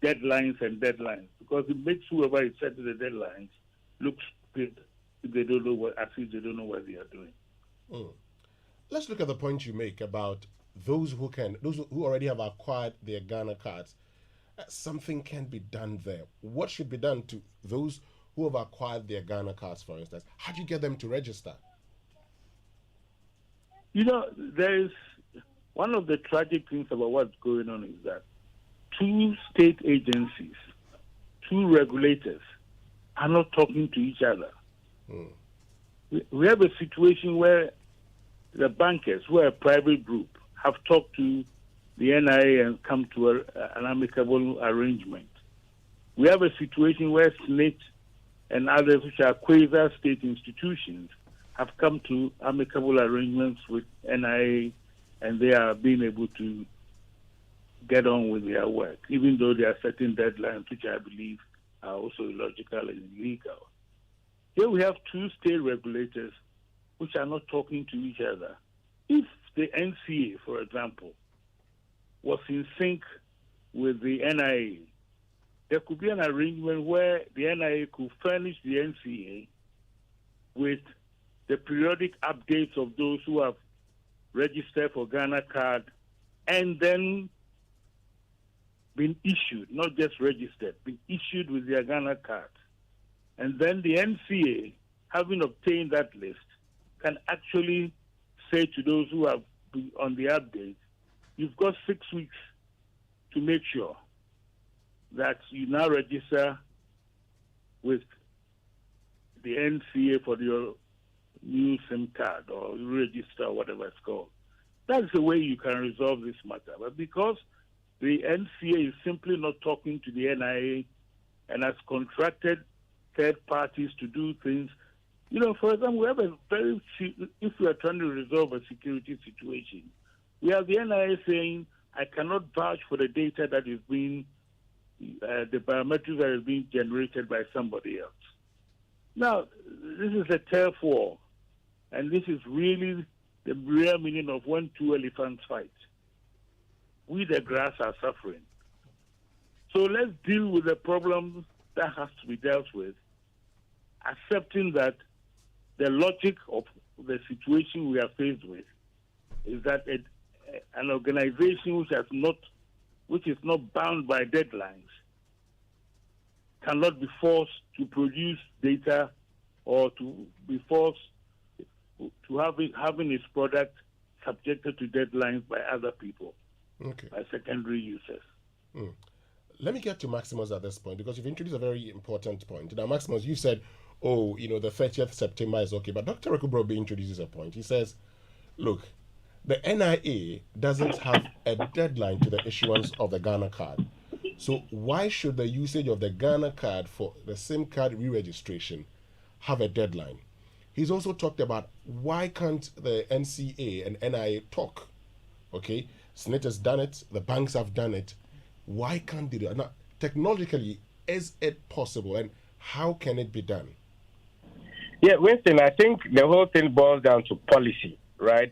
deadlines and deadlines, because it makes whoever is setting the deadlines look stupid if they don't know as if they don't know what they are doing. Mm. Let's look at the point you make about those who already have acquired their Ghana cards. Something can be done there. What should be done to those who have acquired their Ghana cards, for instance? How do you get them to register? There is one of the tragic things about what's going on is that two state agencies, two regulators are not talking to each other. Mm. We have a situation where the bankers, who are a private group, have talked to the NIA and come to an amicable arrangement. We have a situation where SNIT and others, which are quasi-state institutions, have come to amicable arrangements with NIA, and they are being able to get on with their work, even though there are certain deadlines which I believe are also illogical and illegal. Here we have two state regulators which are not talking to each other. If the NCA, for example, was in sync with the NIA, there could be an arrangement where the NIA could furnish the NCA with the periodic updates of those who have registered for Ghana card and then been issued, not just registered, been issued with their Ghana card. And then the NCA, having obtained that list, can actually say to those who have been on the update, you've got 6 weeks to make sure that you now register with the NCA for your new SIM card or register, whatever it's called. That's the way you can resolve this matter. But because the NCA is simply not talking to the NIA and has contracted third parties to do things, for example, we have if we are trying to resolve a security situation, we have the NIA saying, I cannot vouch for the data that is being, the biometrics that is being generated by somebody else. Now, this is a turf war, and this is really the real meaning of when two elephants fight. We, the grass, are suffering. So let's deal with the problem that has to be dealt with, accepting that the logic of the situation we are faced with is that an organization which is not bound by deadlines cannot be forced to produce data or to be forced to having its product subjected to deadlines by other people, by secondary users. Mm. Let me get to Maximus at this point, because you've introduced a very important point. Now, Maximus, you said, the 30th September is okay, but Dr. Rekubrobe introduces a point. He says, look, the NIA doesn't have a deadline to the issuance of the Ghana card. So why should the usage of the Ghana card for the SIM card re-registration have a deadline? He's also talked about why can't the NCA and NIA talk? Okay, SNIT has done it, the banks have done it. Why can't they do it? Now, technologically, is it possible, and how can it be done? Yeah, Winston, I think the whole thing boils down to policy, right?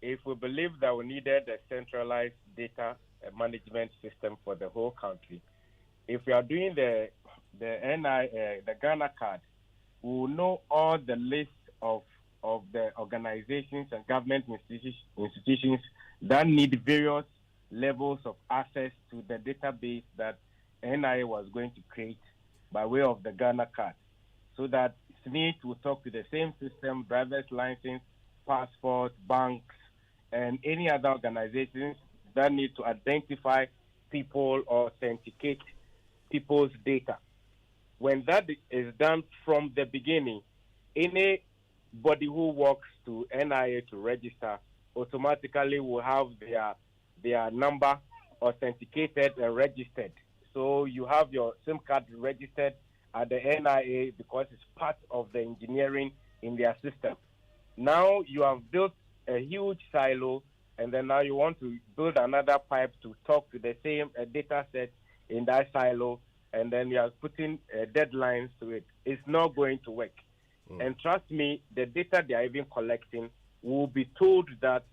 If we believe that we needed a centralized data management system for the whole country, if we are doing the Ghana card, we will know all the list of the organizations and government institutions that need various levels of access to the database that NIA was going to create by way of the Ghana card, so that SNIT will talk to the same system, driver's license, passport, banks, and any other organizations that need to identify people or authenticate people's data. When that is done from the beginning, anybody who walks to NIA to register automatically will have their number authenticated and registered. So you have your SIM card registered at the NIA because it's part of the engineering in their system. Now you have built a huge silo, and then now you want to build another pipe to talk to the same data set in that silo, and then you are putting deadlines to it. It's not going to work. And trust me, the data they are even collecting will be told that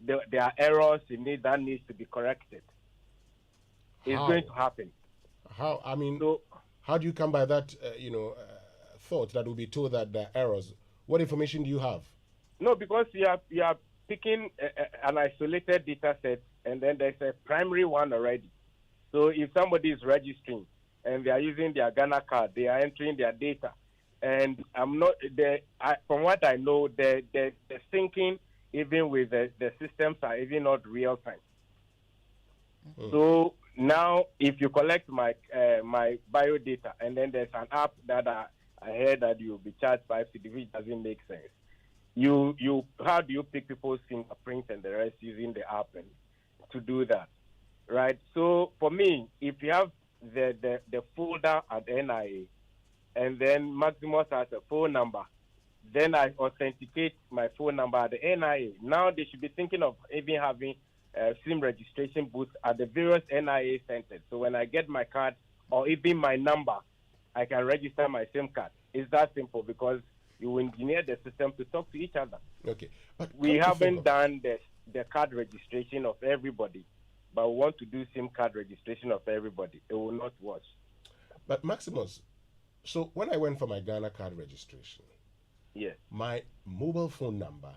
there are errors in it that needs to be corrected. It's going to happen. How? I mean, So how do you come by that? Thought that will be told that there are errors. What information do you have? no, because you are picking an isolated data set, and then there's a primary one already. So if somebody is registering and they are using their Ghana card, they are entering their data, and I'm not there. From what I know, the syncing even with the systems are even not real time. So now, if you collect my my bio data, and then there's an app that I heard that you'll be charged 5 cedi, which doesn't make sense. You how do you pick people's fingerprints and the rest using the app and to do that, right? So for me, if you have the folder at NIA, and then Maximus has a phone number, then I authenticate my phone number at the NIA. Now they should be thinking of even having SIM registration booths at the various NIA centers. So when I get my card or even my number, I can register my SIM card. It's that simple, because you engineer the system to talk to each other. Okay, but We haven't done the card registration of everybody, but we want to do SIM card registration of everybody. It will not work. But Maximus, so when I went for my Ghana card registration, Yes, my mobile phone number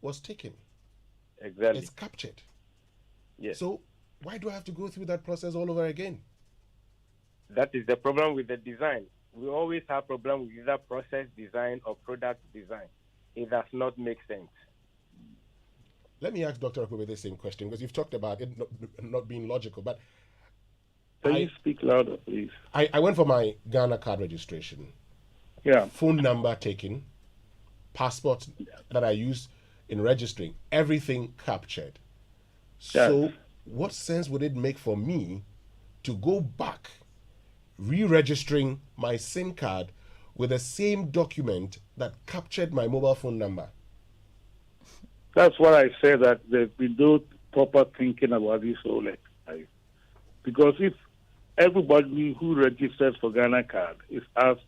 was taken. exactly. It's captured. Yes. So why do I have to go through that process all over again? That is the problem with the design. We always have problem with either process design or product design. It does not make sense. Let me ask Dr. Akube the same question, because you've talked about it not being logical. But Can you speak louder, please? I went for my Ghana card registration. Yeah. Phone number taken, passport that I used in registering, everything captured. Yes. So what sense would it make for me to go back re-registering my SIM card with the same document that captured my mobile phone number? That's what I said, that there's been no proper thinking about this whole exercise. Because if everybody who registers for Ghana card is asked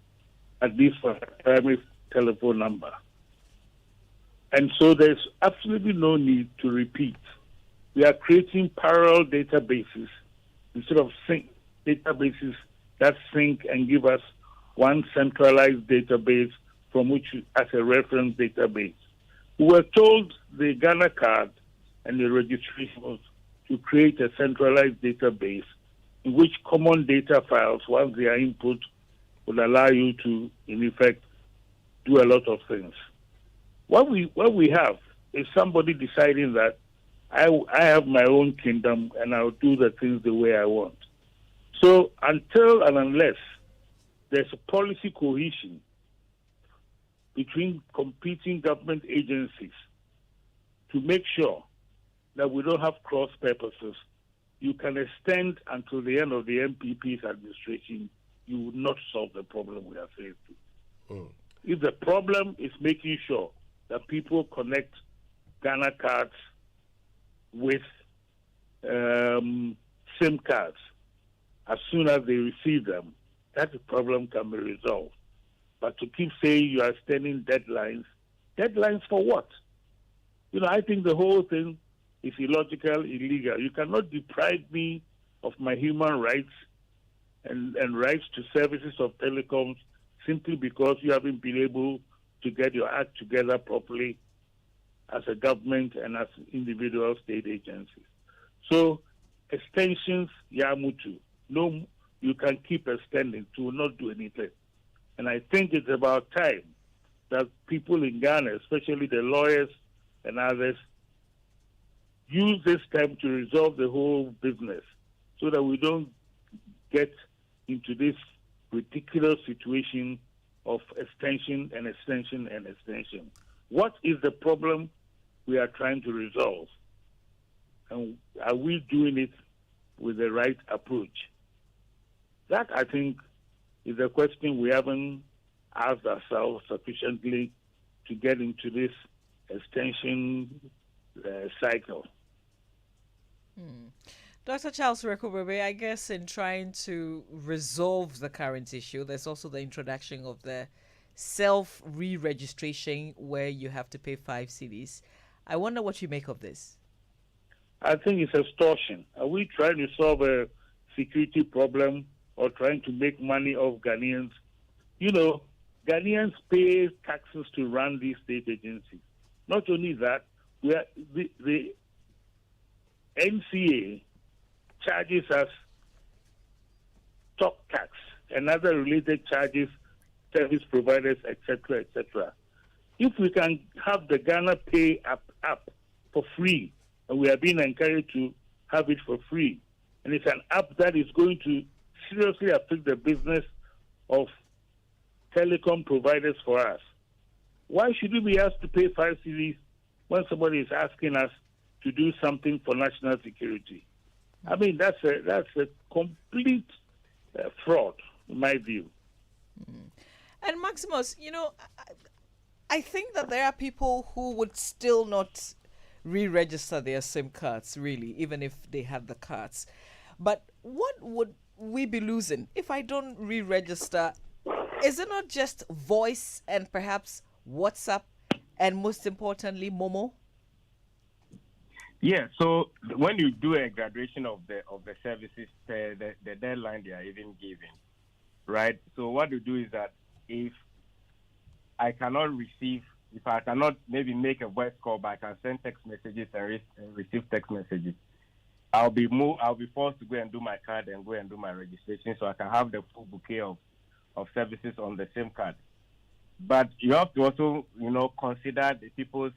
at least for a primary telephone number, and so there's absolutely no need to repeat. We are creating parallel databases instead of databases that sync and give us one centralized database from which as a reference database. We were told the Ghana card and the registration was to create a centralized database in which common data files, once they are input, would allow you to, in effect, do a lot of things. What we have is somebody deciding that I have my own kingdom and I'll do the things the way I want. So until and unless there's a policy cohesion between competing government agencies to make sure that we don't have cross purposes, you can extend until the end of the MPP's administration. You will not solve the problem we are faced with. If the problem is making sure that people connect Ghana cards with SIM cards as soon as they receive them, that problem can be resolved. But to keep saying you are extending deadlines for what? I think the whole thing is illogical, illegal. You cannot deprive me of my human rights and rights to services of telecoms simply because you haven't been able to get your act together properly as a government and as individual state agencies. So extensions, Yamutu. No, you can keep extending to not do anything. And I think it's about time that people in Ghana, especially the lawyers and others, use this time to resolve the whole business so that we don't get into this ridiculous situation of extension and extension and extension. What is the problem we are trying to resolve? And are we doing it with the right approach? That, I think, is a question we haven't asked ourselves sufficiently to get into this extension cycle. Dr. Charles Rekobebe, I guess in trying to resolve the current issue, there's also the introduction of the self-re-registration where you have to pay 5 cedis. I wonder what you make of this. I think it's extortion. Are we trying to solve a security problem or trying to make money off Ghanaians. You know, Ghanaians pay taxes to run these state agencies. Not only that, the NCA charges us stock tax and other related charges, service providers, etc., etc. If we can have the Ghana Pay app for free, and we are being encouraged to have it for free, and it's an app that is going to seriously affect the business of telecom providers for us, why should we be asked to pay 5 cedis when somebody is asking us to do something for national security? I mean, that's a complete fraud, in my view. And Maximus, I think that there are people who would still not re-register their SIM cards, really, even if they had the cards. But what would we be losing if I don't re-register? Is it not just voice and perhaps WhatsApp and most importantly Momo? Yeah, so when you do a graduation of the services, the deadline they are even giving, right? So what you do is that if I cannot maybe make a voice call, but I can send text messages and receive text messages, I'll be forced to go and do my card and go and do my registration, so I can have the full bouquet of services on the same card. But you have to also, consider the people's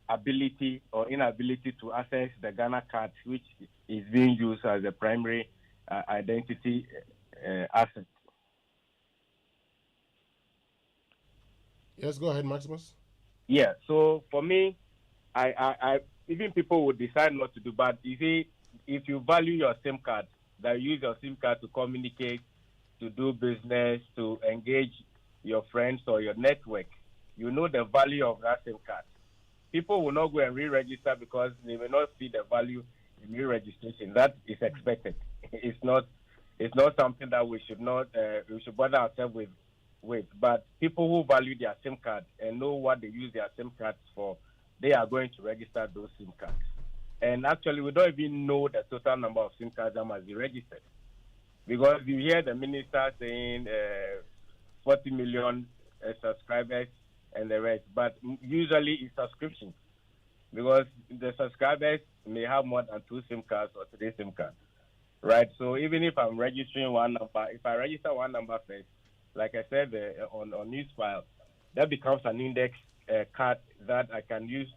ability or inability to access the Ghana card, which is being used as a primary identity asset. Yes, go ahead, Maximus. Yeah, so for me, I even people would decide not to do, but you see, if you value your SIM card, that you use your SIM card to communicate, to do business, to engage your friends or your network, you know the value of that SIM card. People will not go and re-register because they may not see the value in re-registration. That is expected. It's not something that we should bother ourselves with. But people who value their SIM card and know what they use their SIM cards for, they are going to register those SIM cards. And actually, we don't even know the total number of SIM cards that must be registered. Because you hear the minister saying 40 million subscribers and the rest, but usually it's subscriptions. Because the subscribers may have more than 2 SIM cards or 3 SIM cards, right? So even if I'm registering one number, if I register one number first, like I said on Newsfile, that becomes an index card that I can use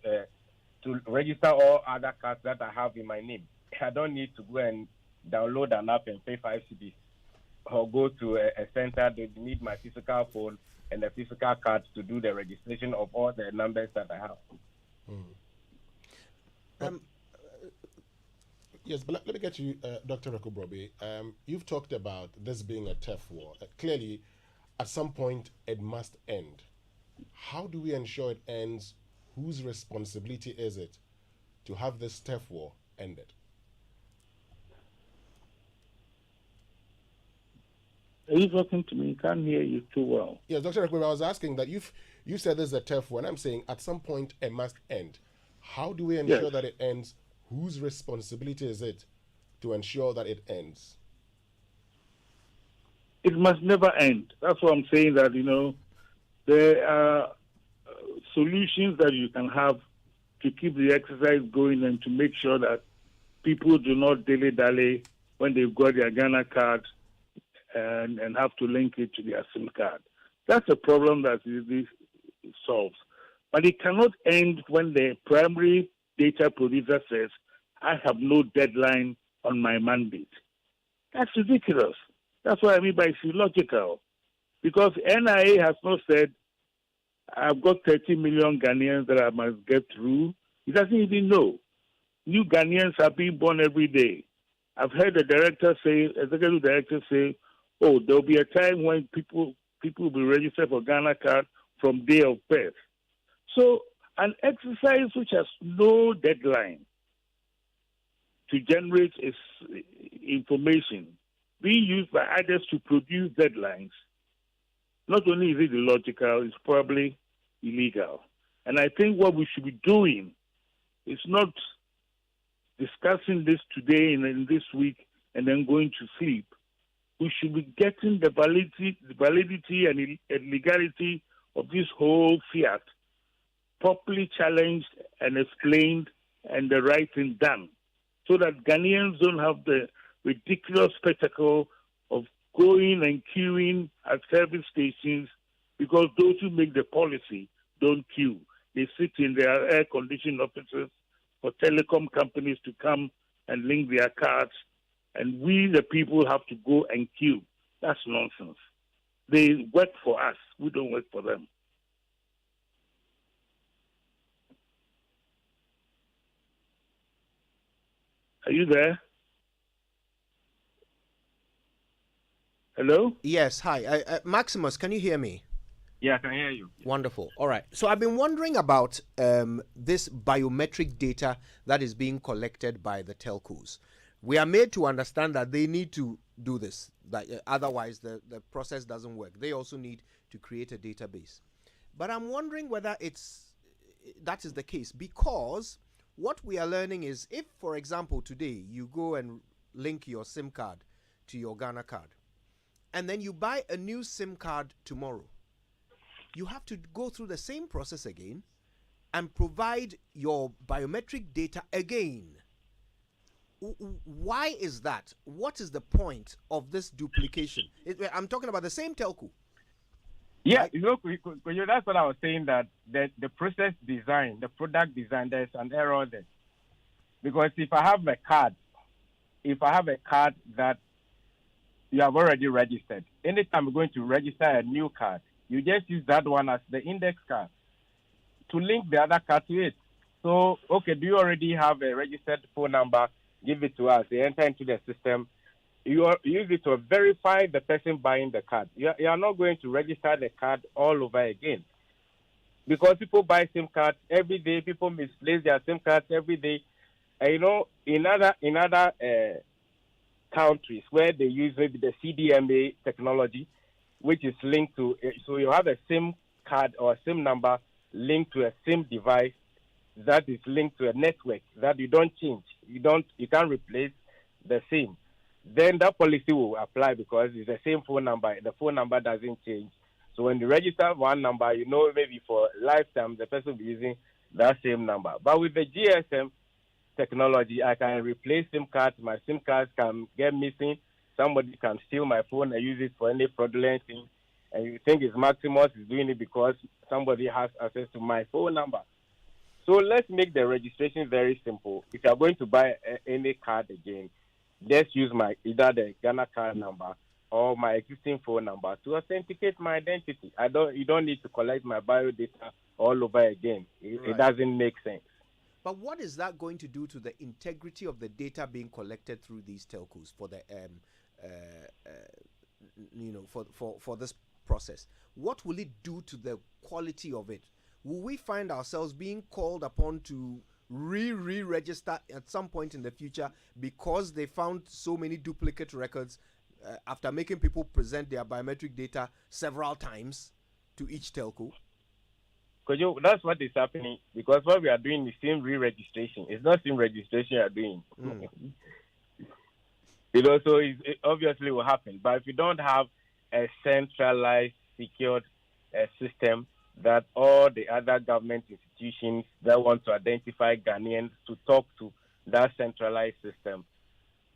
to register all other cards that I have in my name. I don't need to go and download an app and pay 5 cedis or go to a center. They need my physical phone and the physical card to do the registration of all the numbers that I have. Yes, but let me get you, Dr. Rekubrobe. You've talked about this being a turf war. Clearly, at some point, it must end. How do we ensure it ends? Whose responsibility is it to have this turf war ended? Are you talking to me? I can't hear you too well. Yes, Dr. Rekubrobe, I was asking that you said this is a turf war, and I'm saying at some point it must end. How do we ensure that it ends? Whose responsibility is it to ensure that it ends? It must never end. That's why I'm saying that, there are solutions that you can have to keep the exercise going and to make sure that people do not dilly-dally when they've got their Ghana card and have to link it to their SIM card. That's a problem that this solves. But it cannot end when the primary data producer says, I have no deadline on my mandate. That's ridiculous. That's what I mean by it's illogical. Because NIA has not said, I've got 30 million Ghanaians that I must get through. He doesn't even know. New Ghanaians are being born every day. I've heard the executive director say, there'll be a time when people will be registered for Ghana card from day of birth. So an exercise which has no deadline to generate its information being used by others to produce deadlines, not only is it illogical, it's probably illegal. And I think what we should be doing is not discussing this today and in this week and then going to sleep. we should be getting the validity and legality of this whole fiat properly challenged and explained and the right thing done, so that Ghanaians don't have the ridiculous spectacle of going and queuing at service stations because those who make the policy don't queue. They sit in their air-conditioned offices for telecom companies to come and link their cards, and we, the people, have to go and queue. That's nonsense. They work for us. We don't work for them. Are you there? Hello? Yes, hi. Maximus, can you hear me? Yeah, I can hear you. Wonderful. All right. So I've been wondering about this biometric data that is being collected by the telcos. We are made to understand that they need to do this, that otherwise the process doesn't work. They also need to create a database. But I'm wondering whether that is the case, because what we are learning is, if, for example, today you go and link your SIM card to your Ghana card, and then you buy a new SIM card tomorrow, you have to go through the same process again and provide your biometric data again. Why is that? What is the point of this duplication? I'm talking about the same telco. Yeah, right? That's what I was saying, that the process design, the product design, there's an error there. Because if I have a card that you have already registered, anytime you're going to register a new card, you just use that one as the index card to link the other card to it. So, okay, do you already have a registered phone number? Give it to us. They enter into the system. You use it to verify the person buying the card. You are not going to register the card all over again, because people buy SIM cards every day. People misplace their SIM cards every day. And, in other countries where they use maybe the CDMA technology, which is linked to, so you have a SIM card or a SIM number linked to a SIM device that is linked to a network that you don't change. You can't replace the SIM. Then that policy will apply, because it's the same phone number. The phone number doesn't change. So when you register one number, maybe for lifetime, the person will be using that same number. But with the GSM technology, I can replace SIM cards. My SIM cards can get missing. Somebody can steal my phone and use it for any fraudulent thing. And you think it's Maximus is doing it because somebody has access to my phone number. So let's make the registration very simple. If you're going to buy any card again, just use either the Ghana card number or my existing phone number to authenticate my identity. You don't need to collect my bio data all over again. It doesn't make sense. But what is that going to do to the integrity of the data being collected through these telcos for the for this process? What will it do to the quality of it? Will we find ourselves being called upon to re-register at some point in the future because they found so many duplicate records after making people present their biometric data several times to each telco? Because that's what is happening, because what we are doing is SIM re-registration. It's not SIM registration you are doing. So it obviously will happen. But if you don't have a centralized, secured system that all the other government institutions that want to identify Ghanaians to talk to that centralized system,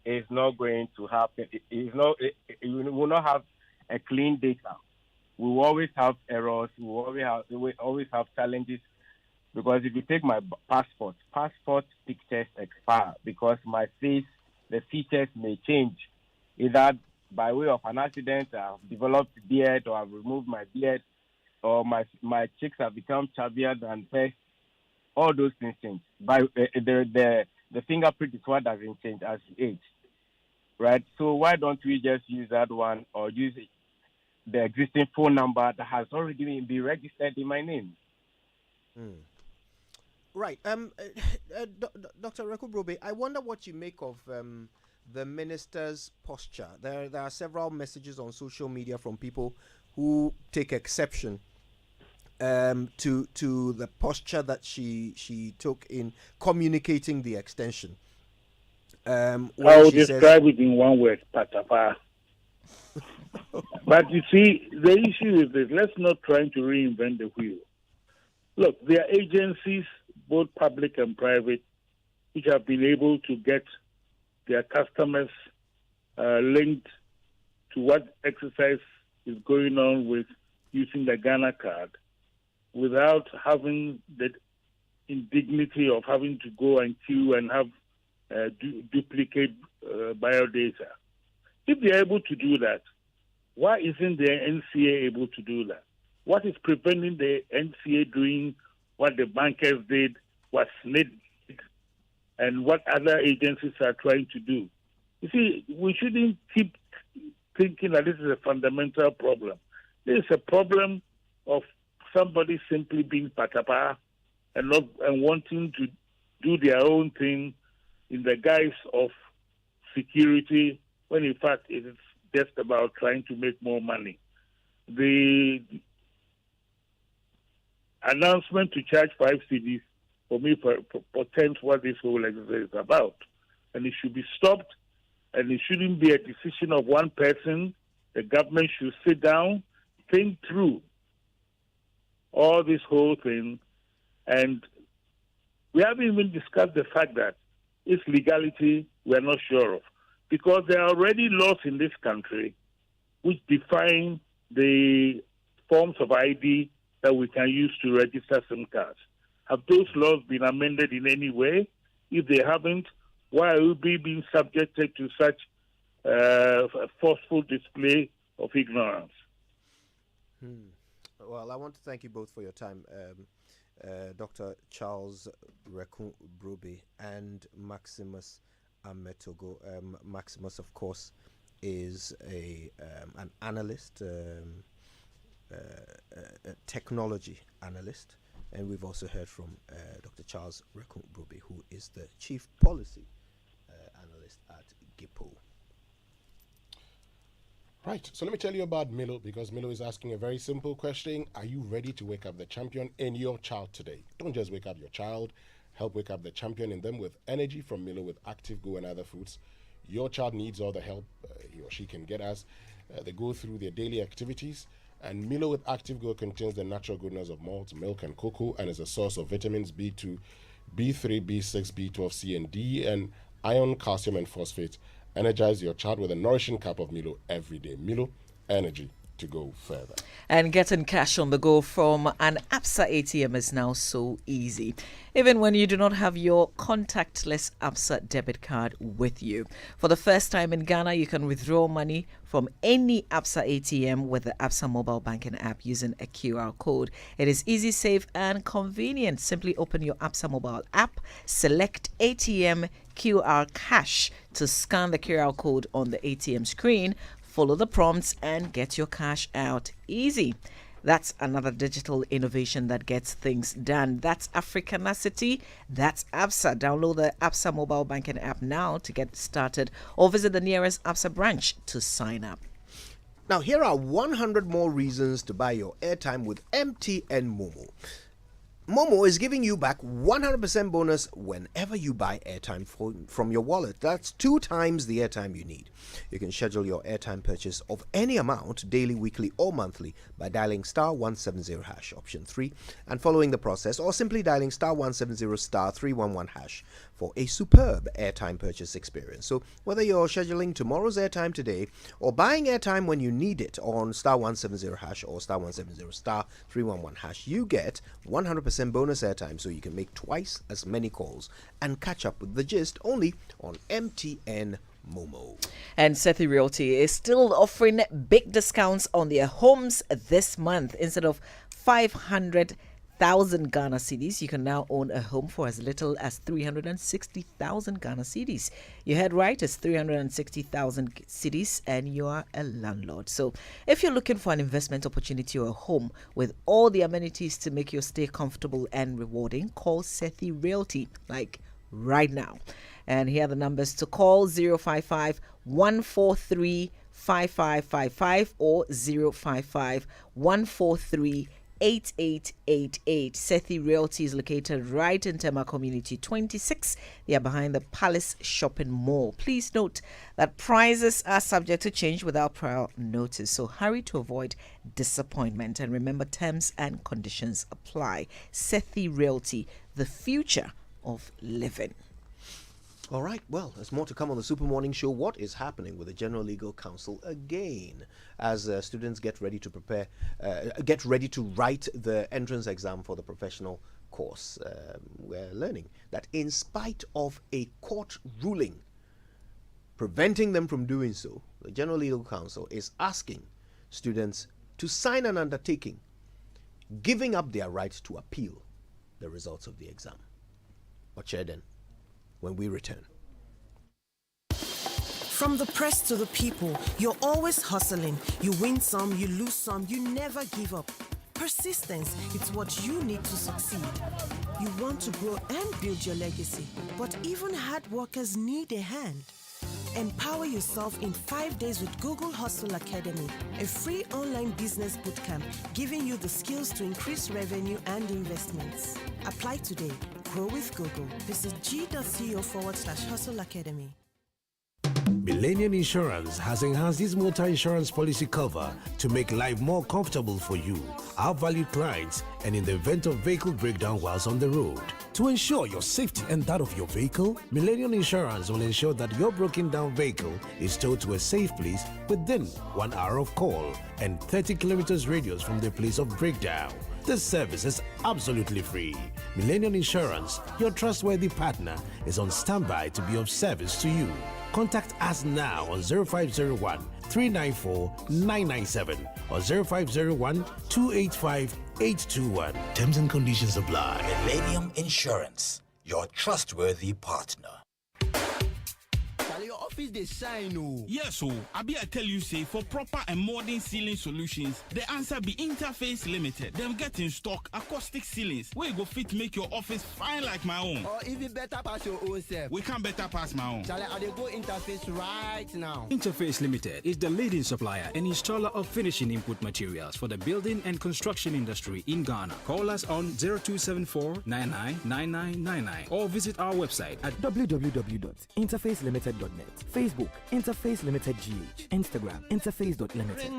it's not going to happen. You will not have a clean data. We will always have errors. We will always have challenges, because if you take my passport pictures expire because my face, the features may change. Either by way of an accident, I've developed beard, or I've removed my beard, or my cheeks have become chubbier than first. All those things change. By the fingerprint is what doesn't change as you age, right? So why don't we just use that one, or use the existing phone number that has already been registered in my name? Right. Dr. Rekubrobe, I wonder what you make of the minister's posture. There are several messages on social media from people who take exception to the posture that she took in communicating the extension. I will describe it in one word: patapa. But you see, the issue is this: let's not try to reinvent the wheel. Look, there are agencies, both public and private, which have been able to get their customers linked to what exercise is going on with using the Ghana card without having the indignity of having to go and queue and have duplicate biodata. If they're able to do that, why isn't the NCA able to do that? What is preventing the NCA doing what the bankers did, what SNIT did, and what other agencies are trying to do? You see, we shouldn't keep thinking that this is a fundamental problem. This is a problem of somebody simply being patapa and wanting to do their own thing in the guise of security, when in fact it is just about trying to make more money. The announcement to charge 5 cedis for me portends what this whole exercise is about. And it should be stopped, and it shouldn't be a decision of one person. The government should sit down, think through all this whole thing. And we haven't even discussed the fact that its legality we're not sure of, because there are already laws in this country which define the forms of ID that we can use to register SIM cards. Have those laws been amended in any way? If they haven't, why are we being subjected to such a forceful display of ignorance? Well, I want to thank you both for your time, Dr. Charles Rekun-Broby and Maximus Ametogo. Maximus, of course, is an analyst, a technology analyst, and we've also heard from Dr. Charles Rekun-Broby, who is the chief policy analyst at GIPO. Right, so let me tell you about Milo, because Milo is asking a very simple question. Are you ready to wake up the champion in your child today? Don't just wake up your child. Help wake up the champion in them with energy from Milo with Active Go and other foods. Your child needs all the help he or she can get as they go through their daily activities. And Milo with Active Go contains the natural goodness of malt, milk, and cocoa, and is a source of vitamins B2, B3, B6, B12, C, and D, and iron, calcium, and phosphate. Energize your child with a nourishing cup of Milo every day. Milo, energy to go further. And getting cash on the go from an ABSA ATM is now so easy, even when you do not have your contactless ABSA debit card with you. For the first time in Ghana, you can withdraw money from any ABSA ATM with the ABSA mobile banking app using a QR code. It is easy, safe, and convenient. Simply open your ABSA mobile app, select ATM QR cash to scan the QR code on the ATM screen, follow the prompts, and get your cash out easy. That's another digital innovation that gets things done. That's Africanacity. That's ABSA. Download the ABSA mobile banking app now to get started, or visit the nearest ABSA branch to sign up. Now, here are 100 more reasons to buy your airtime with MTN Momo. Momo is giving you back 100% bonus whenever you buy airtime from your wallet. That's 2 times the airtime you need. You can schedule your airtime purchase of any amount, daily, weekly, or monthly, by dialing *170# option 3 and following the process, or simply dialing *170*311# for a superb airtime purchase experience. So whether you're scheduling tomorrow's airtime today or buying airtime when you need it on *170# or *170*311#, you get 100% bonus airtime, so you can make twice as many calls and catch up with the gist only on MTN Momo. And Sethi Realty is still offering big discounts on their homes this month. Instead of 500,000 Ghana cedis, you can now own a home for as little as 360,000 Ghana cedis. You heard right, it's 360,000 cedis, and you are a landlord. So if you're looking for an investment opportunity or a home with all the amenities to make your stay comfortable and rewarding, call Sethi Realty, like right now. And here are the numbers to call: 055 143 5555 or 055 143 8888. Sethi Realty is located right in Tema Community 26. They are behind the Palace Shopping Mall. Please note that prices are subject to change without prior notice, so hurry to avoid disappointment. And remember, terms and conditions apply. Sethi Realty, the future of living. All right, well, there's more to come on the Super Morning Show. What is happening with the General Legal Counsel again as students get ready to write the entrance exam for the professional course? We're learning that in spite of a court ruling preventing them from doing so, the General Legal Counsel is asking students to sign an undertaking giving up their right to appeal the results of the exam. Then, when we return. From the press to the people, you're always hustling. You win some, you lose some, you never give up. Persistence, it's what you need to succeed. You want to grow and build your legacy, but even hard workers need a hand. Empower yourself in 5 days with Google Hustle Academy, a free online business bootcamp giving you the skills to increase revenue and investments. Apply today. Grow with Google. Visit g.co/Hustle Academy. Millennium Insurance has enhanced its motor insurance policy cover to make life more comfortable for you, our valued clients, and in the event of vehicle breakdown whilst on the road. To ensure your safety and that of your vehicle, Millennium Insurance will ensure that your broken down vehicle is towed to a safe place within 1 hour of call and 30 kilometers radius from the place of breakdown. This service is absolutely free. Millennium Insurance, your trustworthy partner, is on standby to be of service to you. Contact us now on 0501 394 997 or 0501 285 821. Terms and conditions apply. Millennium Insurance, your trustworthy partner. Your office they shine. Oh. Yes, so I tell you, say for proper and modern ceiling solutions, the answer be Interface Limited. Them get in stock acoustic ceilings where you go fit make your office fine like my own. Or even better pass your own self. We can better pass my own. Shall I go Interface right now? Interface Limited is the leading supplier and installer of finishing input materials for the building and construction industry in Ghana. Call us on 0274 999999 or visit our website at www.interfacelimited.net. Facebook, Interface Limited GH. Instagram, interface.limited.